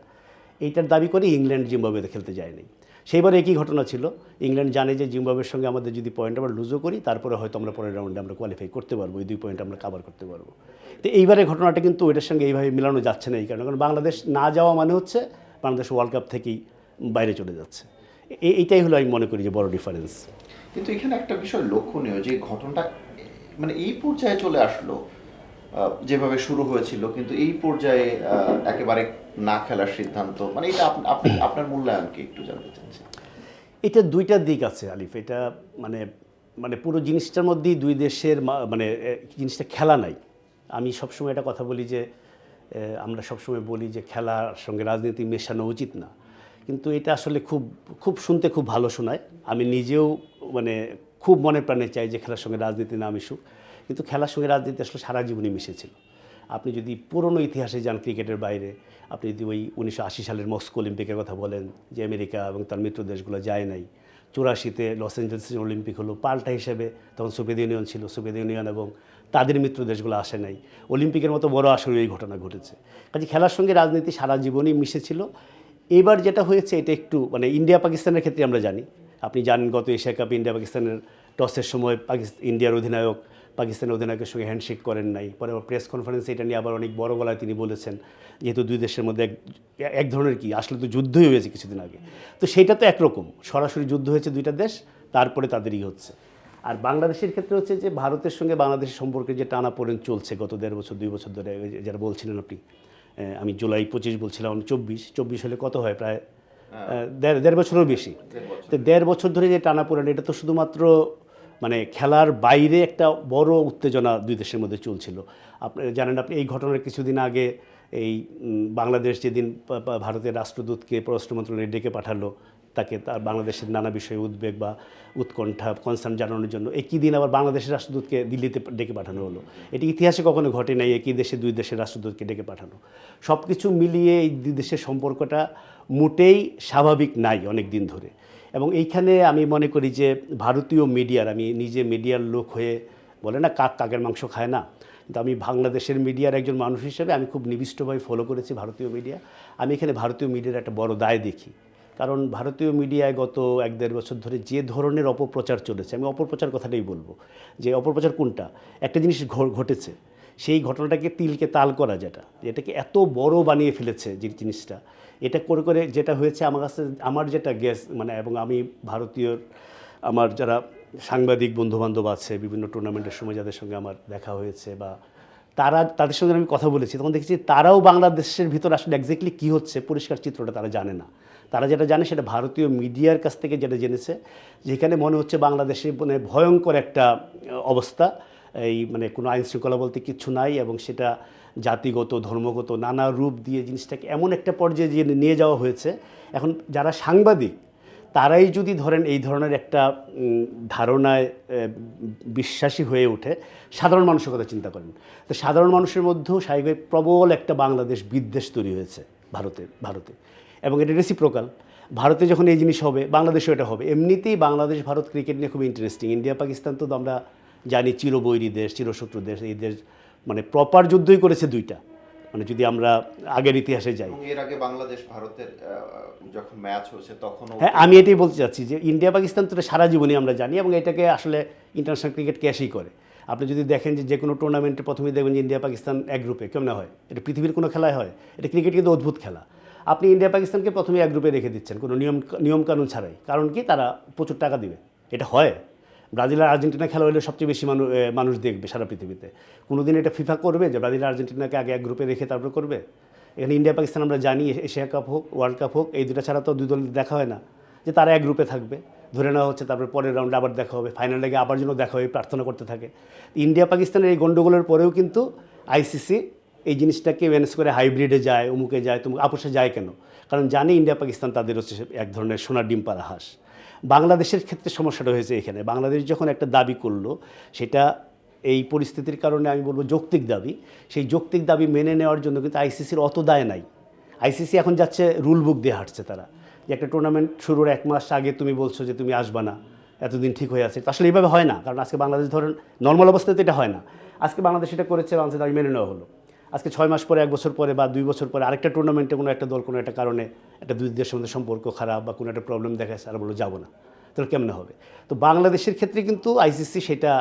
Speaker 1: এইটার দাবি করে ইংল্যান্ড জিম্বাবুয়েতে খেলতে যায়নি। সেইবার একই ঘটনা ছিল, ইংল্যান্ড জানে যে জিম্বাবুয়ের সঙ্গে আমাদের যদি পয়েন্ট আমরা লুজও করি তারপরে হয়তো আমরা পরের রাউন্ডে আমরা কোয়ালিফাই করতে পারবো, এই 2 পয়েন্ট আমরা কাভার করতে পারবো। তো এইবারের ঘটনাটা কিন্তু ওইটার সঙ্গে এইভাবে মেলানো যাচ্ছে না, এই কারণে, কারণ বাংলাদেশ না যাওয়া মানে হচ্ছে বাংলাদেশ ওয়ার্ল্ড কাপ থেকেই বাইরে চলে যাচ্ছে। এইটাই হলো আমি মনে করি যে বড় ডিফারেন্স।
Speaker 2: কিন্তু এখানে একটা বিষয় লক্ষণীয় যে ঘটনাটা মানে এই পর্যায়ে চলে আসলো, যেভাবে শুরু হয়েছিল কিন্তু এই পর্যায়ে একেবারে না খেলার সিদ্ধান্ত, মানে এটা আপনি আপনার মূল্যায়ন কি একটু জানতে চাচ্ছি।
Speaker 1: এটা দুইটা দিক আছে আলিফ, এটা মানে মানে পুরো জিনিসটার মধ্যেই দুই দেশের মানে জিনিসটা খেলা নাই। আমি সবসময় একটা কথা বলি যে আমরা সবসময় বলি যে খেলার সঙ্গে রাজনীতি মেশানো উচিত না, কিন্তু এটা আসলে খুব খুব শুনতে খুব ভালো শোনায়। আমি নিজেও মানে খুব মনে প্রাণে চাই যে খেলার সঙ্গে রাজনীতি না মিশুক, কিন্তু খেলার সঙ্গে রাজনীতি আসলে সারা জীবনই মিশেছিল। আপনি যদি পুরনো ইতিহাসে যান ক্রিকেটের বাইরে, আপনি যদি ওই 1980 সালের মস্কো অলিম্পিকের কথা বলেন, যে আমেরিকা এবং তার মিত্র দেশগুলো যায় নাই, 84-তে লস অ্যাঞ্জেলেসে অলিম্পিক হলো, পাল্টা হিসেবে তখন সোভিয়েত ইউনিয়ন ছিল, সোভিয়েত ইউনিয়ন এবং তাদের মিত্র দেশগুলো আসে নাই, অলিম্পিকের মতো বড় আসরে এই ঘটনা ঘটেছে। কাজে খেলার সঙ্গে রাজনীতি সারা জীবনই মিশেছিল। এবার যেটা হয়েছে এটা একটু মানে ইন্ডিয়া পাকিস্তানের ক্ষেত্রে আমরা জানি, আপনি জানেন গত এশিয়া কাপে ইন্ডিয়া পাকিস্তানের টসের সময় ইন্ডিয়ার অধিনায়ক পাকিস্তানের অধিনায়কের সঙ্গে হ্যান্ডশেক করেন নাই, পরে আবার প্রেস কনফারেন্সে এটা নিয়ে আবার অনেক বড় গলায় তিনি বলেছেন, যেহেতু দুই দেশের মধ্যে এক ধরনের কি আসলে তো যুদ্ধই হয়েছে কিছুদিন আগে, তো সেইটা তো একরকম সরাসরি যুদ্ধ হয়েছে দুইটা দেশ, তারপরে তাদেরই হচ্ছে। আর বাংলাদেশের ক্ষেত্রে হচ্ছে যে ভারতের সঙ্গে বাংলাদেশের সম্পর্কে যে টানাপোড়েন চলছে গত 1.5 বছর 2 বছর ধরে, যারা বলছিলেন আপনি, আমি জুলাই 25 বলছিলাম, 24 হলে কত হয়, প্রায় দেড় বছরেরও বেশি। তো 1.5 বছর ধরে যে টানাপোড়েন, এটা তো শুধুমাত্র মানে খেলার বাইরে একটা বড় উত্তেজনা দুই দেশের মধ্যে চলছিল। আপনি জানেন, আপনি এই ঘটনার কিছুদিন আগে এই বাংলাদেশ যেদিন ভারতের রাষ্ট্রদূতকে পররাষ্ট্র মন্ত্রণালয়ে ডেকে পাঠালো, তাকে তার বাংলাদেশের নানা বিষয়ে উদ্বেগ বা উৎকণ্ঠা কনসার্ন জানানোর জন্য, একই দিন আবার বাংলাদেশের রাষ্ট্রদূতকে দিল্লিতে ডেকে পাঠানো হলো। এটি ইতিহাসে কখনো ঘটে নাই, একই দেশে দুই দেশের রাষ্ট্রদূতকে ডেকে পাঠানো। সব কিছু মিলিয়ে এই দুই দেশের সম্পর্কটা মোটেই স্বাভাবিক নাই অনেক দিন ধরে। এবং এইখানে আমি মনে করি যে ভারতীয় মিডিয়ার, আমি নিজে মিডিয়ার লোক হয়ে, বলে না কাক কাকের মাংস খায় না, কিন্তু আমি বাংলাদেশের মিডিয়ার একজন মানুষ হিসেবে আমি খুব নিবিষ্টভাবে ফলো করেছি ভারতীয় মিডিয়া। আমি এখানে ভারতীয় মিডিয়ার একটা বড় দায় দেখি, কারণ ভারতীয় মিডিয়ায় গত 1-1.5 বছর ধরে যে ধরনের অপপ্রচার চলেছে, আমি অপপ্রচার কথাটাই বলবো, যে অপপ্রচার কোনটা, একটা জিনিস ঘটেছে, সেই ঘটনাটাকে তিলকে তাল করা, যেটাকে এত বড় বানিয়ে ফেলেছে যে জিনিসটা, এটা করে করে যেটা হয়েছে আমার কাছে, আমার যেটা গেস মানে, এবং আমি ভারতীয় আমার যারা সাংবাদিক বন্ধুবান্ধব আছে বিভিন্ন টুর্নামেন্টের সময় যাদের সঙ্গে আমার দেখা হয়েছে বা তাদের সঙ্গে আমি কথা বলেছি, তখন দেখেছি তারাও বাংলাদেশের ভিতর আসলে এক্স্যাক্টলি কী হচ্ছে পরিষ্কার চিত্রটা তারা জানে না। তারা যেটা জানে সেটা ভারতীয় মিডিয়ার কাছ থেকে যেটা জেনেছে, যেখানে মনে হচ্ছে বাংলাদেশে মানে ভয়ঙ্কর একটা অবস্থা, এই মানে কোনো আইন শৃঙ্খলা বলতে কিচ্ছু নাই, এবং সেটা জাতিগত ধর্মগত নানা রূপ দিয়ে জিনিসটাকে এমন একটা পর্যায়ে নিয়ে যাওয়া হয়েছে। এখন যারা সাংবাদিক তারাই যদি ধরেন এই ধরনের একটা ধারণায় বিশ্বাসী হয়ে ওঠে, সাধারণ মানুষের কথা চিন্তা করেন, তো সাধারণ মানুষের মধ্যেও স্বাভাবিক প্রবল একটা বাংলাদেশ বিদ্বেষ তৈরি হয়েছে ভারতে, এবং এটা রেসিপ্রোকাল। ভারতে যখন এই জিনিস হবে বাংলাদেশেও এটা হবে। এমনিতেই বাংলাদেশ ভারত ক্রিকেট নিয়ে খুব ইন্টারেস্টিং। ইন্ডিয়া পাকিস্তান তো আমরা জানি চিরবৈরী দেশ, চিরশত্রু দেশ, এই দেশ মানে প্রপার যুদ্ধই করেছে দুইটা, মানে যদি আমরা আগের ইতিহাসে যাই।
Speaker 2: এর আগে বাংলাদেশ ভারতের যখন ম্যাচ হয়েছে তখন,
Speaker 1: হ্যাঁ, আমি এটাই বলতে চাচ্ছি যে ইন্ডিয়া পাকিস্তান তো সারা জীবনই আমরা জানি, এবং এটাকে আসলে ইন্টারন্যাশনাল ক্রিকেট ক্যাশই করে। আপনি যদি দেখেন যে কোনো টুর্নামেন্টে প্রথমেই দেখবেন যে ইন্ডিয়া পাকিস্তান এক গ্রুপে, কেমন হয়, এটা পৃথিবীর কোনো খেলায় হয়? এটা ক্রিকেট কিন্তু অদ্ভুত খেলা। আপনি ইন্ডিয়া পাকিস্তানকে প্রথমে এক গ্রুপে রেখে দিচ্ছেন কোনো নিয়মকানুন ছাড়াই, কারণ কি তারা প্রচুর টাকা দিবে। এটা হয়, ব্রাজিল আর আর্জেন্টিনা খেলা হলে সবচেয়ে বেশি মানুষ দেখবে সারা পৃথিবীতে। কোনো দিন এটা ফিফা করবে যে ব্রাজিল আর আর্জেন্টিনাকে আগে এক গ্রুপে রেখে তারপরে করবে? এখানে ইন্ডিয়া পাকিস্তান আমরা জানি, এশিয়া কাপ হোক ওয়ার্ল্ড কাপ হোক, এই দুটো ছাড়া তো দুই দল দেখা হয় না, যে তারা এক গ্রুপে থাকবে, ধরে নেওয়া হচ্ছে তারপরে পরের রাউন্ডে আবার দেখা হবে, ফাইনাল লেগে আবার যেন দেখা হবে প্রার্থনা করতে থাকে। ইন্ডিয়া পাকিস্তানের এই গণ্ডগোলের পরেও কিন্তু আইসিসি এই জিনিসটাকে ম্যানেজ করে হাইব্রিডে যায়, অমুকে যায়, আপোষে যায় কেন? কারণ জানি ইন্ডিয়া পাকিস্তান তাদের হচ্ছে এক ধরনের সোনার ডিম পাড়া হাঁস। বাংলাদেশের ক্ষেত্রে সমস্যাটা হয়েছে এখানে, বাংলাদেশ যখন একটা দাবি করলো, সেটা এই পরিস্থিতির কারণে আমি বলবো যৌক্তিক দাবি, সেই যৌক্তিক দাবি মেনে নেওয়ার জন্য কিন্তু আইসিসির অত দায় নাই। আইসিসি এখন যাচ্ছে রুল বুক দিয়ে হাঁটছে, তারা যে একটা টুর্নামেন্ট শুরুর 1 মাস আগে তুমি বলছো যে তুমি আসবা না, এতদিন ঠিক হয়ে আছে, আসলে এইভাবে হয় না। কারণ আজকে বাংলাদেশ ধরেন নর্মাল অবস্থাতে এটা হয় না। আজকে বাংলাদেশ এটা করেছে, বাংলাদেশ দাবি মেনে নেওয়া হলো। আজকে 6 মাস পরে, 1 বছর পরে বা 2 বছর পরে আরেকটা টুর্নামেন্টে কোনো একটা দল কোনো একটা কারণে একটা দুই দেশের মধ্যে সম্পর্ক খারাপ বা কোনো একটা প্রবলেম দেখাচ্ছে, আর বললো যাবো না, তাহলে কেমনে হবে? তো বাংলাদেশের ক্ষেত্রে কিন্তু আইসিসি সেটা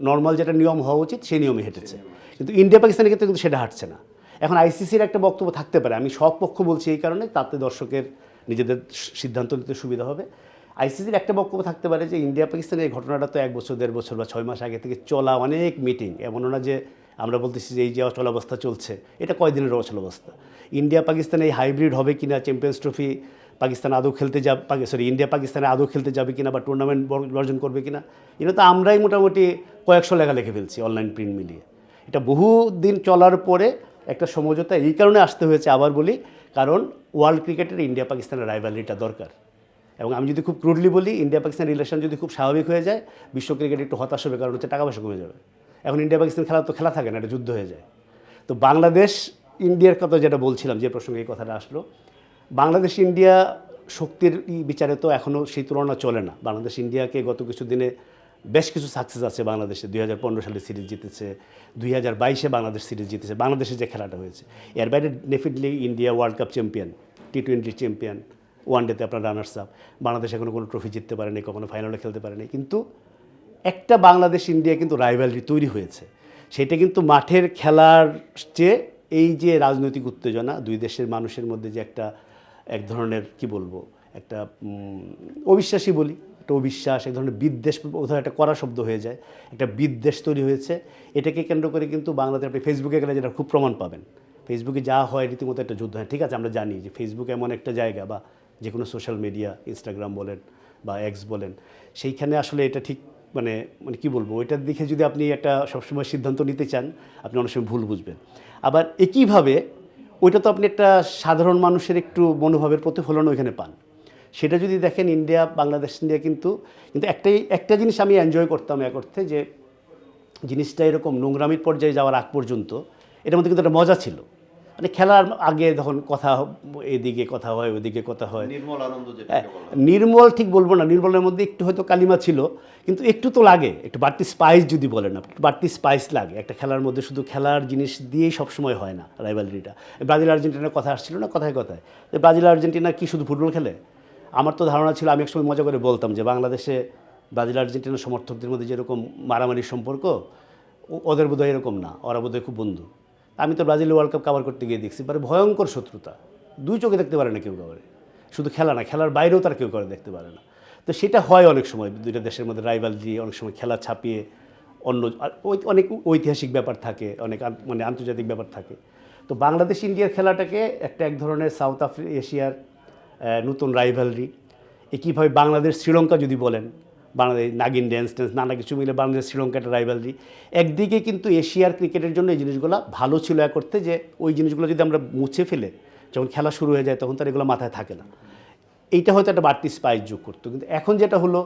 Speaker 1: নর্মাল যেটা নিয়ম হওয়া উচিত সেই নিয়মে হেঁটেছে, কিন্তু ইন্ডিয়া পাকিস্তানের ক্ষেত্রে কিন্তু সেটা হাঁটছে না। এখন আইসিসির একটা বক্তব্য থাকতে পারে, আমি সব পক্ষ বলছি এই কারণে, তাতে দর্শকের নিজেদের সিদ্ধান্ত নিতে সুবিধা হবে। আইসিসির একটা বক্তব্য থাকতে পারে যে ইন্ডিয়া পাকিস্তানের এই ঘটনাটা তো 1 বছর 1.5 বছর বা 6 মাস আগে থেকে চলা অনেক মিটিং, এমনও না যে আমরা বলতেছি যে এই যে অচলাবস্থা চলছে, এটা কয়দিনের অচলাবস্থা। ইন্ডিয়া পাকিস্তানে এই হাইব্রিড হবে কিনা, চ্যাম্পিয়ন্স ট্রফি পাকিস্তান আদৌ খেলতে যাবে, ইন্ডিয়া পাকিস্তানে আদৌ খেলতে যাবে কিনা বা টুর্নামেন্ট বর্জন করবে কিনা, এটা তো আমরাই মোটামুটি কয়েকশো লেখা লিখে ফেলছি অনলাইন প্রিন্ট মিলিয়ে। এটা বহু দিন চলার পরে একটা সমঝোতা এই কারণে আসতে হয়েছে, আবার বলি, কারণ ওয়ার্ল্ড ক্রিকেটের ইন্ডিয়া পাকিস্তানের রাইভালরিটা দরকার। এবং আমি যদি খুব ক্রুডলি বলি, ইন্ডিয়া পাকিস্তান রিলেশন যদি খুব স্বাভাবিক হয়ে যায়, বিশ্ব ক্রিকেট একটু হতাশ হবে, কারণ হচ্ছে টাকা পয়সা কমে যাবে। এখন ইন্ডিয়া পাকিস্তান খেলা তো খেলা থাকে না, এটা যুদ্ধ হয়ে যায়। তো বাংলাদেশ ইন্ডিয়ার কথা যেটা বলছিলাম, যে প্রসঙ্গে এই কথাটা আসলো, বাংলাদেশ ইন্ডিয়া শক্তির বিচারে তো এখনও সেই তুলনা চলে না। বাংলাদেশ ইন্ডিয়াকে গত কিছু দিনে বেশ কিছু সাকসেস আছে বাংলাদেশে। 2015 সালে সিরিজ জিতেছে, 2022-এ বাংলাদেশ সিরিজ জিতেছে, বাংলাদেশে যে খেলাটা হয়েছে। এর বাইরে definitely India world cup champion, টি20 চ্যাম্পিয়ন, ওয়ানডেতে আপনার রানার্স আপ। বাংলাদেশ এখনও কোনো ট্রফি জিততে পারেনি, কখনো ফাইনালে খেলতে পারেনি, কিন্তু একটা বাংলাদেশ ইন্ডিয়া কিন্তু রাইভালরি তৈরি হয়েছে। সেটা কিন্তু মাঠের খেলার চেয়ে এই যে রাজনৈতিক উত্তেজনা, দুই দেশের মানুষের মধ্যে যে একটা এক ধরনের কি বলবো, একটা অবিশ্বাসী বলি, একটা অবিশ্বাস, এক ধরনের বিদ্বেষ, বোধহয় একটা কড়া শব্দ হয়ে যায়, একটা বিদ্বেষ তৈরি হয়েছে। এটাকে কেন্দ্র করে কিন্তু বাংলাদেশ, আপনি ফেসবুকে গেলে যেটা খুব প্রমাণ পাবেন, ফেসবুকে যা হয় রীতিমতো একটা যুদ্ধ হয়। ঠিক আছে, আমরা জানি যে ফেসবুক এমন একটা জায়গা, বা যে কোনো সোশ্যাল মিডিয়া, ইনস্টাগ্রাম বলেন বা এক্স বলেন, সেইখানে আসলে এটা ঠিক মানে মানে কী বলবো, ওইটার দিকে যদি আপনি একটা সবসময় সিদ্ধান্ত নিতে চান, আপনি অনেক সময় ভুল বুঝবেন। আবার একইভাবে ওইটা তো আপনি একটা সাধারণ মানুষের একটু মনোভাবের প্রতিফলন ওইখানে পান। সেটা যদি দেখেন, ইন্ডিয়া বাংলাদেশ ইন্ডিয়া কিন্তু কিন্তু একটা জিনিস আমি এনজয় করতাম এক অর্থে, যে জিনিসটা এরকম নোংরামির পর্যায়ে যাওয়ার আগ পর্যন্ত এটার মধ্যে কিন্তু একটা মজা ছিল। মানে খেলার আগে যখন কথা, এদিকে কথা হয়, ওদিকে কথা হয়,
Speaker 2: নির্মল আনন্দ,
Speaker 1: নির্মল ঠিক বলবো না, নির্মলের মধ্যে একটু হয়তো কালিমা ছিল, কিন্তু একটু তো লাগে, একটু বাড়তি স্পাইস যদি বলেন আপনি, বাড়তি স্পাইস লাগে একটা খেলার মধ্যে। শুধু খেলার জিনিস দিয়েই সবসময় হয় না রাইভালরিটা। ব্রাজিল আর্জেন্টিনার কথা আসছিল না কথায় কথায়, যে ব্রাজিল আর্জেন্টিনা কি শুধু ফুটবল খেলে? আমার তো ধারণা ছিল, আমি একসময় মজা করে বলতাম যে বাংলাদেশে ব্রাজিল আর্জেন্টিনার সমর্থকদের মধ্যে যেরকম মারামারির সম্পর্ক, ওদের বোধহয় এরকম না, ওরা বোধহয় খুব বন্ধু। আমি তো ব্রাজিল ওয়ার্ল্ড কাপ কভার করতে গিয়ে দেখছি, মানে ভয়ঙ্কর শত্রুতা, দুই চোখে দেখতে পারে না কেউ কাউরে, শুধু খেলা না, খেলার বাইরেও তার কেউ করে দেখতে পারে না। তো সেটা হয় অনেক সময়, দুইটা দেশের মধ্যে রাইভালরি, অনেক সময় খেলা ছাপিয়ে অন্য অনেক ঐতিহাসিক ব্যাপার থাকে, অনেক মানে আন্তর্জাতিক ব্যাপার থাকে। তো বাংলাদেশ ইন্ডিয়ার খেলাটাকে এক ধরনের সাউথ এশিয়ার নতুন রাইভালরি। একইভাবে বাংলাদেশ শ্রীলঙ্কা যদি বলেন, বাংলাদেশ নাগিন ড্যান্স নানা কিছু মিলে বাংলাদেশ শ্রীলঙ্কা একটা রাইভালরি। একদিকে কিন্তু এশিয়ার ক্রিকেটের জন্য এই জিনিসগুলো ভালো ছিল এক অর্থে, যে ওই জিনিসগুলো যদি আমরা মুছে ফেলে যখন খেলা শুরু হয়ে যায়, তখন তার এগুলো মাথায় থাকে না। এইটা হয়তো একটা বাড়তি স্পাইস যোগ করতো। কিন্তু এখন যেটা হলো,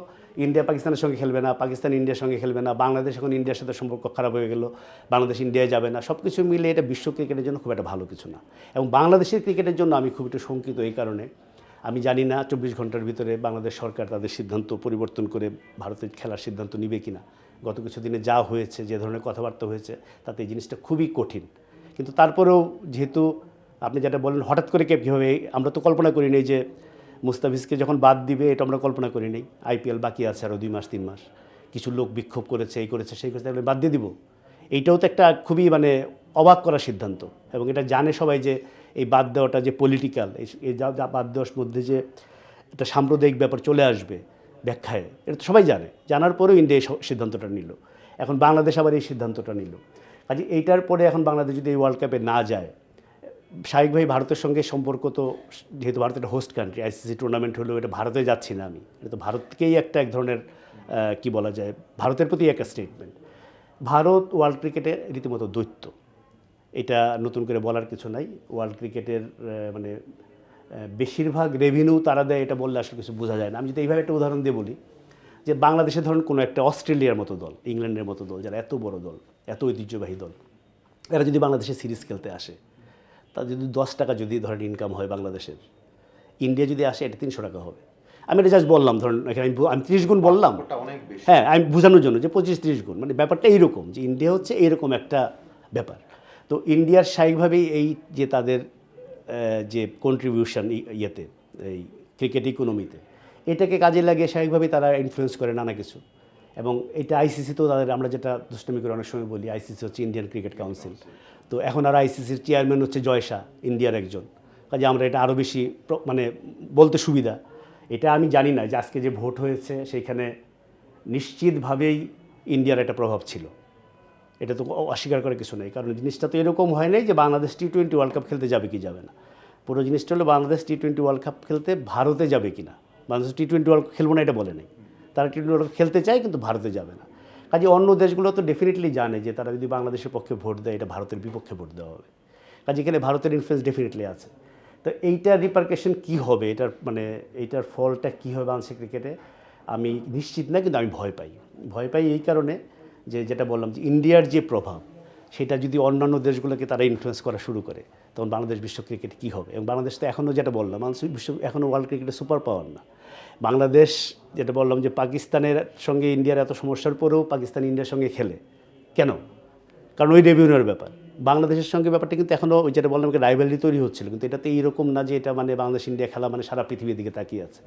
Speaker 1: ইন্ডিয়া পাকিস্তানের সঙ্গে খেলবে না, পাকিস্তান ইন্ডিয়ার সঙ্গে খেলবে না, বাংলাদেশ এখন ইন্ডিয়ার সাথে সম্পর্ক খারাপ হয়ে গেল, বাংলাদেশ ইন্ডিয়ায় যাবে না, সব কিছু মিলে এটা বিশ্ব ক্রিকেটের জন্য খুব একটা ভালো কিছু না। এবং বাংলাদেশের ক্রিকেটের জন্য আমি খুব একটু শঙ্কিত এই কারণে, আমি জানি না 24 ঘন্টার ভিতরে বাংলাদেশ সরকার তাদের সিদ্ধান্ত পরিবর্তন করে ভারতের খেলার সিদ্ধান্ত নিবে কিনা। গত কিছুদিনে যা হয়েছে, যে ধরনের কথাবার্তা হয়েছে, তাতে এই জিনিসটা খুবই কঠিন। কিন্তু তারপরেও যেহেতু আপনি যেটা বলেন হঠাৎ করে কীভাবে, আমরা তো কল্পনা করি নেই যে মুস্তাফিজকে যখন বাদ দিবে, এটা আমরা কল্পনা করি নেই। আইপিএল বাকি আছে আরও 2 মাস 3 মাস, কিছু লোক বিক্ষোভ করেছে, এই করেছে সেই করেছে, তাহলে বাদ দিয়ে দিব। এইটাও তো একটা খুবই মানে অবাক করা সিদ্ধান্ত। এবং এটা জানে সবাই যে এই বাদ দেওয়াটা যে পলিটিক্যাল, এই যা বাদ দেওয়ার মধ্যে যে একটা সাম্প্রদায়িক ব্যাপার চলে আসবে ব্যাখ্যায়, এটা তো সবাই জানে। জানার পরেও ইন্ডিয়া এই সিদ্ধান্তটা নিল, এখন বাংলাদেশ আবার এই সিদ্ধান্তটা নিল। কাজে এইটার পরে এখন বাংলাদেশ যদি এই ওয়ার্ল্ড কাপে না যায়, স্বাভাবিকভাবে ভারতের সঙ্গে সম্পর্ক তো, যেহেতু ভারত একটা হোস্ট কান্ট্রি, আইসিসি টুর্নামেন্ট হলেও এটা ভারতে যাচ্ছি না আমি, এটা তো ভারতকেই একটা এক ধরনের কি বলা যায়, ভারতের প্রতি একটা স্টেটমেন্ট। ভারত ওয়ার্ল্ড ক্রিকেটের রীতিমতো দৈত্য, এটা নতুন করে বলার কিছু নাই। ওয়ার্ল্ড ক্রিকেটের মানে বেশিরভাগ রেভিনিউ তারা দেয়, এটা বললে আসলে কিছু বোঝা যায় না। আমি যদি এইভাবে একটা উদাহরণ দিয়ে বলি, যে বাংলাদেশে ধরুন কোনো একটা অস্ট্রেলিয়ার মতো দল, ইংল্যান্ডের মতো দল, যারা এত বড় দল, এত ঐতিহ্যবাহী দল, এরা যদি বাংলাদেশে সিরিজ খেলতে আসে, তা যদি 10 টাকা যদি ধরেন ইনকাম হয় বাংলাদেশের, ইন্ডিয়া যদি আসে এটা 300 টাকা হবে। আমি এটা জাস্ট বললাম, ধরুন এখানে আমি 30 গুণ বললাম,
Speaker 2: ওটা অনেক বেশি।
Speaker 1: হ্যাঁ আমি বোঝানোর জন্য যে 25-30 গুণ, মানে ব্যাপারটা এইরকম যে ইন্ডিয়া হচ্ছে এইরকম একটা ব্যাপার। তো ইন্ডিয়ার স্বাভাবিকভাবেই এই যে তাদের যে কন্ট্রিবিউশন ইয়েতে, এই ক্রিকেট ইকোনমিতে, এটাকে কাজে লাগিয়ে স্বাভাবিকভাবেই তারা ইনফ্লুয়েন্স করে নানা কিছু। এবং এটা আইসিসিতেও তাদের, আমরা যেটা দুষ্টামি করে অনেক সময় বলি, আইসিসি হচ্ছে ইন্ডিয়ান ক্রিকেট কাউন্সিল। তো এখন আর আইসিসির চেয়ারম্যান হচ্ছে জয় শাহ, ইন্ডিয়ার একজন। কাজে আমরা এটা আরও বেশি মানে বলতে সুবিধা। এটা আমি জানি না যে আজকে যে ভোট হয়েছে সেইখানে নিশ্চিতভাবেই ইন্ডিয়ার একটা প্রভাব ছিল, এটা তো অস্বীকার করার কিছু নেই। কারণ জিনিসটা তো এরকম হয় নাই যে বাংলাদেশ টি-20 ওয়ার্ল্ড কাপ খেলতে যাবে কি যাবে না। পুরো জিনিসটা হলো বাংলাদেশ টি-20 ওয়ার্ল্ড কাপ খেলতে ভারতে যাবে কি না। বাংলাদেশ টি-20 ওয়ার্ল্ড কাপ খেলবো না এটা বলে নেই, তারা টি-20 ওয়ার্ল্ড কাপ খেলতে চায় কিন্তু ভারতে যাবে না। কাজে অন্য দেশগুলো তো ডেফিনেটলি জানে যে তারা যদি বাংলাদেশের পক্ষে ভোট দেয় এটা ভারতের বিপক্ষে ভোট দেওয়া হবে। কাজে এখানে ভারতের ইনফ্লুয়েন্স ডেফিনেটলি আছে। তো এইটার রিপারকেশন কী হবে, এটার মানে এইটার ফলটা কী হবে বাংলাদেশের ক্রিকেটে আমি নিশ্চিত না, কিন্তু আমি ভয় পাই এই কারণে যে যেটা বললাম যে ইন্ডিয়ার যে প্রভাব সেটা যদি অন্যান্য দেশগুলোকে তারা ইনফ্লুয়েন্স করা শুরু করে তখন বাংলাদেশ বিশ্ব ক্রিকেট কী হবে। এবং বাংলাদেশ তো এখনও, যেটা বললাম, বাংলাদেশ বিশ্ব এখনও ওয়ার্ল্ড ক্রিকেটের সুপার পাওয়ার না। বাংলাদেশ, যেটা বললাম যে পাকিস্তানের সঙ্গে ইন্ডিয়ার এত সমস্যার পরেও পাকিস্তান ইন্ডিয়ার সঙ্গে খেলে কেন? কারণ ওই রেভিনিউর ব্যাপার। বাংলাদেশের সঙ্গে ব্যাপারটা কিন্তু এখনও ওই যেটা বললাম রাইভালরি তৈরি হচ্ছিল, কিন্তু এটাতে এইরকম না যে এটা মানে বাংলাদেশ ইন্ডিয়া খেলা মানে সারা পৃথিবীর দিকে তাকিয়ে আছে।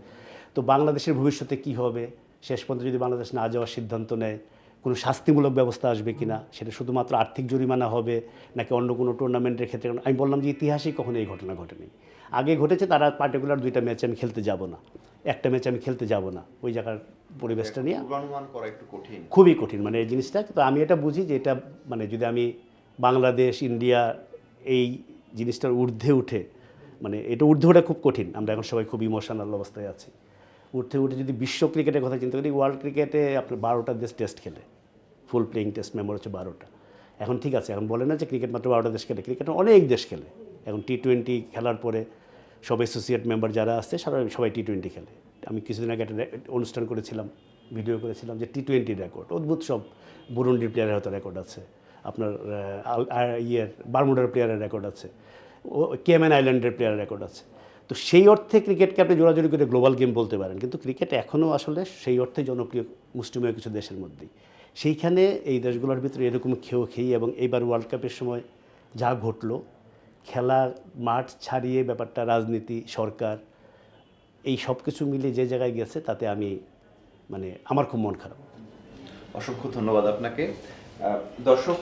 Speaker 1: তো বাংলাদেশের ভবিষ্যতে কী হবে, শেষ পর্যন্ত যদি বাংলাদেশ না যাওয়ার সিদ্ধান্ত নেয় কোনো শাস্তিমূলক ব্যবস্থা আসবে কি না, সেটা শুধুমাত্র আর্থিক জরিমানা হবে নাকি অন্য কোনো টুর্নামেন্টের ক্ষেত্রে। আমি বললাম যে ইতিহাসে কখনো এই ঘটনা ঘটেনি। আগে ঘটেছে, তারা পার্টিকুলার 2টা ম্যাচে আমি খেলতে যাব না, একটা ম্যাচে আমি খেলতে যাব না, ওই জায়গার পরিবেশটা নিয়ে
Speaker 2: পূর্বানুমান করা একটু কঠিন,
Speaker 1: খুবই কঠিন মানে এই জিনিসটা। তো আমি এটা বুঝি যে এটা মানে যদি আমি বাংলাদেশ ইন্ডিয়া এই জিনিসটার ঊর্ধ্বে উঠে, মানে এটা ঊর্ধ্বে ওঠা খুব কঠিন, আমরা এখন সবাই খুব ইমোশনাল অবস্থায় আছি। ঊর্ধ্বে উঠে যদি বিশ্ব ক্রিকেটের কথা চিন্তা করি, ওয়ার্ল্ড ক্রিকেটে আপনার 12টা দেশ টেস্ট খেলে, ফুল প্লেইং টেস্ট মেম্বার হচ্ছে 12টা। এখন ঠিক আছে, এখন বলে না যে ক্রিকেট মাত্র 12টা দেশ খেলে, ক্রিকেটে অনেক দেশ খেলে। এখন টি-20 খেলার পরে সব অ্যাসোসিয়েট মেম্বার যারা আছে সবাই টি-20 খেলে। আমি কিছুদিন আগে একটা অনুষ্ঠান করেছিলাম, ভিডিও করেছিলাম যে টি-20 রেকর্ড অদ্ভুত সব। বুরুন্ডির প্লেয়ারের হয়তো রেকর্ড আছে, আপনার বারমুডার প্লেয়ারের রেকর্ড আছে, কেম্যান আইল্যান্ডের প্লেয়ারের রেকর্ড আছে। তো সেই অর্থে ক্রিকেটকে আপনি জোরাজোরি করে গ্লোবাল গেম বলতে পারেন, কিন্তু ক্রিকেট এখনও আসলে সেই অর্থে জনপ্রিয় মুষ্টিমেয় কিছু দেশের মধ্যেই। সেইখানে এই দেশগুলোর ভিতরে এরকম খেয়ে এবং এইবার ওয়ার্ল্ড কাপের সময় যা ঘটলো, খেলার মাঠ ছাড়িয়ে ব্যাপারটা রাজনীতি, সরকার, এই সব কিছু মিলে যে জায়গায় গেছে তাতে আমি মানে আমার খুব মন খারাপ।
Speaker 2: অসংখ্য ধন্যবাদ আপনাকে। দর্শক,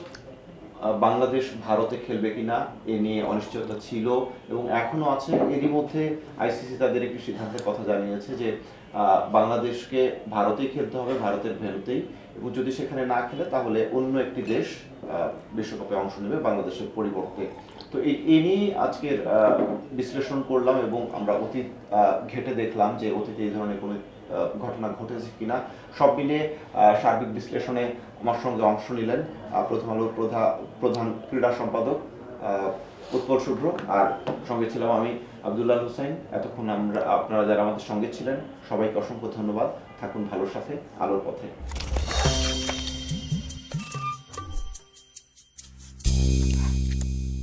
Speaker 2: বাংলাদেশ ভারতে খেলবে কিনা এ নিয়ে অনিশ্চয়তা ছিল এবং এখনো আছে। এরই মধ্যে আইসিসি তাদের একটি সিদ্ধান্তের কথা জানিয়েছে যে বাংলাদেশকে ভারতেই খেলতে হবে, ভারতের ভেন্যুতেই, এবং যদি সেখানে না খেলে তাহলে অন্য একটি দেশ বিশ্বকাপে অংশ নেবে বাংলাদেশের পরিবর্তে। তো এই নিয়ে আজকের বিশ্লেষণ করলাম এবং আমরা অতীত ঘেঁটে দেখলাম যে অতীতে এই ধরনের কোনো ঘটনা ঘটেছে কিনা। সব মিলিয়ে সার্বিক বিশ্লেষণে আমার সঙ্গে অংশ নিলেন প্রথম আলোর প্রধান ক্রীড়া সম্পাদক উৎপল শুভ্র, আর সঙ্গে ছিলাম আমি আব্দুল্লাহ হোসেন। এতক্ষণ আপনারা যারা আমাদের সঙ্গে ছিলেন সবাইকে অসংখ্য ধন্যবাদ। থাকুন ভালোর সাথে, আলোর পথে।